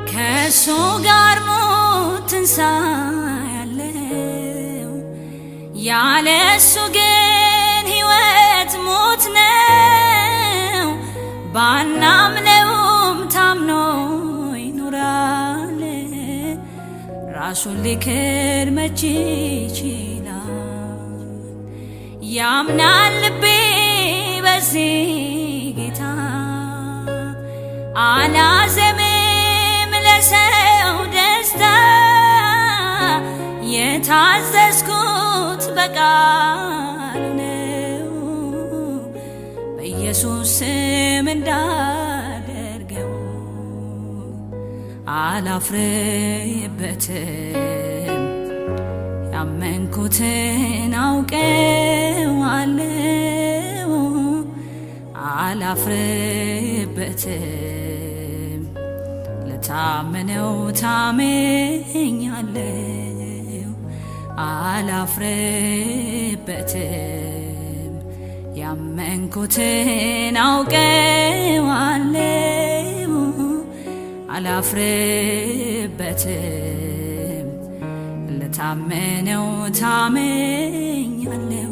ከሱ ጋር ሞት ትንሣኤያለው ያለሱ ግን ሕይወት ሞት ነው። ባናምነውም ታምኖ ይኖራል። ራሱን ሊክድ መች ይችላል? ያምናል ልቤ በዚህ ጌታ አላዘምም ለሰው ደስታ የታዘዝኩት በቃሉ ነው። በኢየሱስ ስም እንዳደርገው አላፍርበትም። ያመንኩትን አውቀዋለሁ አላፍርበትም። ለታመነው ታመኛለሁ አላፍርበትም። ያመንኩትን አውቀዋለሁ አላፍርበትም። ለታመነው ታመኛለሁ